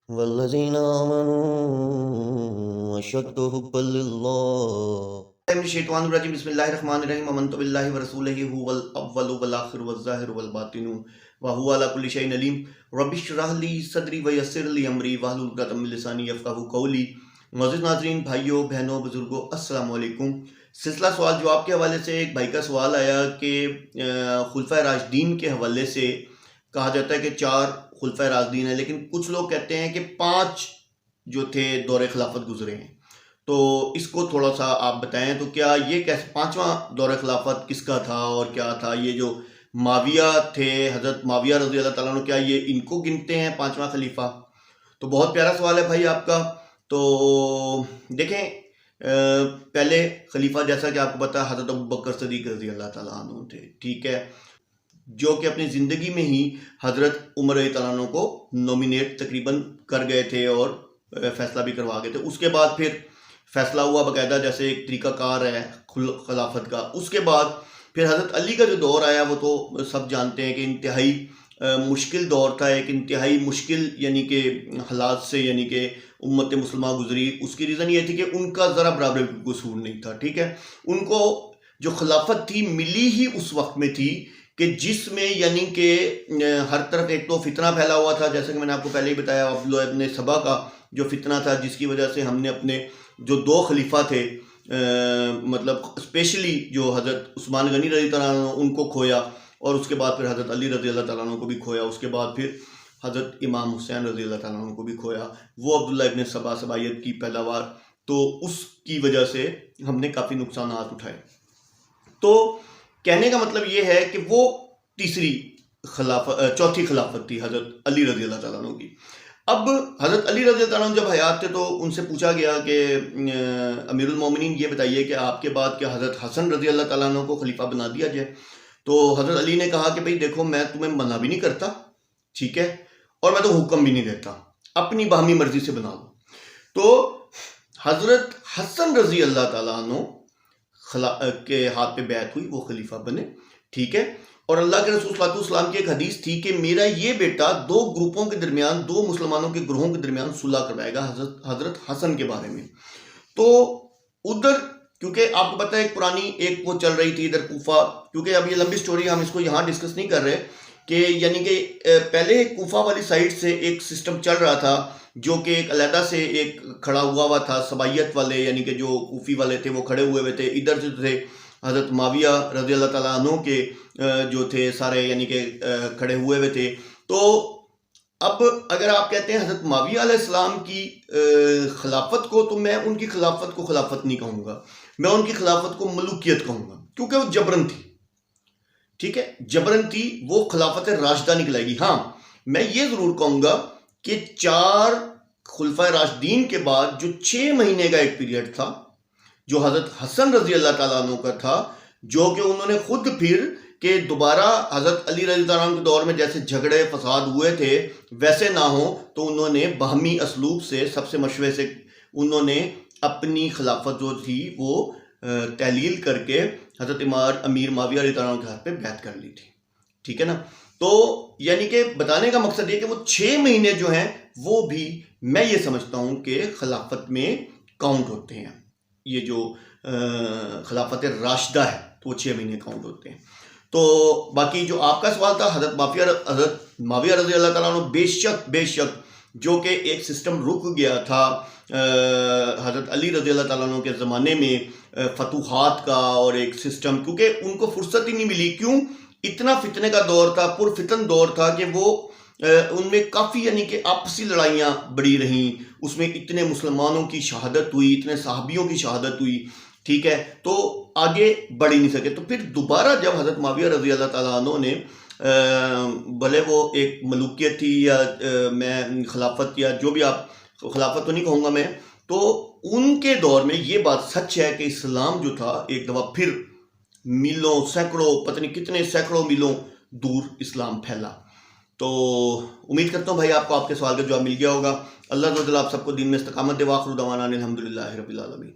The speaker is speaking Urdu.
والذین آمنوا اشد حبا للہ من الشیطان الرجیم بسم اللہ الرحمن الرحیم آمنت باللہ ورسولہ هو الاول والآخر والظاہر والباطن وهو على كل شيء علیم رب اشرح لي صدری ویسر لي امری واحلل عقدۃ من لسانی یفقہوا قولی۔ معزز ناظرین، بھائیوں بہنوں بزرگوں، السلام علیکم۔ سلسلہ سوال جواب کے حوالے سے ایک بھائی کا سوال آیا کہ خلفائے راشدین کے حوالے سے کہا جاتا ہے کہ 4 خلفائے راشدین ہیں، لیکن کچھ لوگ کہتے ہیں کہ 5 جو تھے دور خلافت گزرے ہیں، تو اس کو تھوڑا سا آپ بتائیں۔ تو کیا یہ کیسے 5واں دور خلافت کس کا تھا اور کیا تھا؟ یہ جو معاویہ تھے، حضرت معاویہ رضی اللہ تعالیٰ عنہ، کیا یہ ان کو گنتے ہیں 5واں خلیفہ؟ تو بہت پیارا سوال ہے بھائی آپ کا۔ تو دیکھیں، پہلے خلیفہ جیسا کہ آپ کو پتا ہے حضرت ابوبکر صدیق رضی اللہ تعالیٰ عنہ تھے، ٹھیک ہے، جو کہ اپنی زندگی میں ہی حضرت عمر رضی اللہ عنہ کو نومینیٹ تقریباً کر گئے تھے اور فیصلہ بھی کروا گئے تھے۔ اس کے بعد پھر فیصلہ ہوا باقاعدہ، جیسے ایک طریقہ کار ہے خلافت کا۔ اس کے بعد پھر حضرت علی کا جو دور آیا وہ تو سب جانتے ہیں کہ انتہائی مشکل دور تھا، ایک انتہائی مشکل یعنی کہ حالات سے یعنی کہ امت مسلمہ گزری۔ اس کی ریزن یہ تھی کہ ان کا ذرا برابر قصور نہیں تھا، ٹھیک ہے۔ ان کو جو خلافت تھی ملی ہی اس وقت میں تھی کہ جس میں یعنی کہ ہر طرف ایک تو فتنہ پھیلا ہوا تھا، جیسے کہ میں نے آپ کو پہلے ہی بتایا، عبداللہ ابن سبا کا جو فتنہ تھا، جس کی وجہ سے ہم نے اپنے جو 2 خلیفہ تھے، مطلب اسپیشلی جو حضرت عثمان غنی رضی اللہ عنہ ان کو کھویا، اور اس کے بعد پھر حضرت علی رضی اللہ تعالیٰ عنہ کو بھی کھویا، اس کے بعد پھر حضرت امام حسین رضی اللہ تعالیٰ عنہ کو بھی کھویا، وہ عبداللہ ابن سبا سبائیت کی پیداوار، تو اس کی وجہ سے ہم نے کافی نقصانات اٹھائے۔ تو کہنے کا مطلب یہ ہے کہ وہ چوتھی خلافت تھی حضرت علی رضی اللہ تعالیٰ عنہ کی۔ اب حضرت علی رضی اللہ عنہ جب حیات تھے تو ان سے پوچھا گیا کہ امیر المومنین یہ بتائیے کہ آپ کے بعد کیا حضرت حسن رضی اللہ تعالیٰ عنہ کو خلیفہ بنا دیا جائے؟ تو حضرت علی نے کہا کہ بھئی دیکھو، میں تمہیں منع بھی نہیں کرتا، ٹھیک ہے، اور میں تو حکم بھی نہیں دیتا، اپنی باہمی مرضی سے بنا لو۔ تو حضرت حسن رضی اللہ تعالیٰ عنہ کے ہاتھ پہ بیعت ہوئی، وہ خلیفہ بنے، ٹھیک ہے۔ اور اللہ کے رسول صلی اللہ علیہ وسلم کی ایک حدیث تھی کہ میرا یہ بیٹا 2 گروپوں کے درمیان، 2 مسلمانوں کے گروہوں کے درمیان صلح کروائے گا، حضرت حسن کے بارے میں۔ تو ادھر کیونکہ آپ کو پتہ ہے ایک پرانی ایک وہ چل رہی تھی ادھر کوفہ، کیونکہ اب یہ لمبی سٹوری ہم اس کو یہاں ڈسکس نہیں کر رہے، کہ یعنی کہ پہلے کوفہ والی سائڈ سے ایک سسٹم چل رہا تھا جو کہ ایک علیحدہ سے ایک کھڑا ہوا تھا، سبائیت والے یعنی کہ جو کوفی والے تھے وہ کھڑے ہوئے تھے، ادھر سے تھے حضرت معاویہ رضی اللہ تعالیٰ عنہ کے جو تھے سارے یعنی کہ کھڑے ہوئے تھے۔ تو اب اگر آپ کہتے ہیں حضرت معاویہ علیہ السلام کی خلافت کو، تو میں ان کی خلافت کو خلافت نہیں کہوں گا، میں ان کی خلافت کو ملوکیت کہوں گا، کیونکہ وہ جبرن تھی، ٹھیک ہے، جبرن تھی، وہ خلافت راشدہ نکلائے گی۔ ہاں، میں یہ ضرور کہوں گا کہ 4 خلفائے راشدین کے بعد جو 6 مہینے کا ایک پیریڈ تھا جو حضرت حسن رضی اللہ تعالیٰ عنہ کا تھا، جو کہ انہوں نے خود پھر کہ دوبارہ حضرت علی رضی اللہ عنہ کے دور میں جیسے جھگڑے فساد ہوئے تھے ویسے نہ ہوں، تو انہوں نے باہمی اسلوب سے سب سے مشورے سے انہوں نے اپنی خلافت جو تھی وہ تحلیل کر کے حضرت امیر معاویہ رضی اللہ عنہ کے ہاتھ پہ بیعت کر لی تھی، ٹھیک ہے نا۔ تو یعنی کہ بتانے کا مقصد یہ کہ وہ 6 مہینے جو ہیں وہ بھی میں یہ سمجھتا ہوں کہ خلافت میں کاؤنٹ ہوتے ہیں، یہ جو خلافت راشدہ ہے تو وہ 6 مہینے کاؤنٹ ہوتے ہیں۔ تو باقی جو آپ کا سوال تھا حضرت معاویہ رضی اللہ تعالیٰ عنہ، بے شک جو کہ ایک سسٹم رک گیا تھا حضرت علی رضی اللہ تعالیٰ عنہ کے زمانے میں، فتوحات کا، اور ایک سسٹم، کیونکہ ان کو فرصت ہی نہیں ملی، کیوں؟ اتنا فتنے کا دور تھا، پرفتن دور تھا کہ وہ ان میں کافی یعنی کہ آپسی لڑائیاں بڑی رہیں، اس میں اتنے مسلمانوں کی شہادت ہوئی، اتنے صحابیوں کی شہادت ہوئی، ٹھیک ہے، تو آگے بڑھ ہی نہیں سکے۔ تو پھر دوبارہ جب حضرت معاویہ رضی اللہ تعالیٰ عنہ نے بھلے وہ ایک ملوکیت تھی یا میں خلافت یا جو بھی، آپ خلافت تو نہیں کہوں گا میں، تو ان کے دور میں یہ بات سچ ہے کہ اسلام جو تھا ایک دفعہ پھر میلوں سینکڑوں پتہ نہیں کتنے سینکڑوں میلوں دور اسلام پھیلا۔ تو امید کرتا ہوں بھائی آپ کو آپ کے سوال کا جواب مل گیا ہوگا۔ اللہ تعالیٰ آپ سب کو دین میں استقامت دے، وآخر دعوانا الحمدللہ رب العالمین۔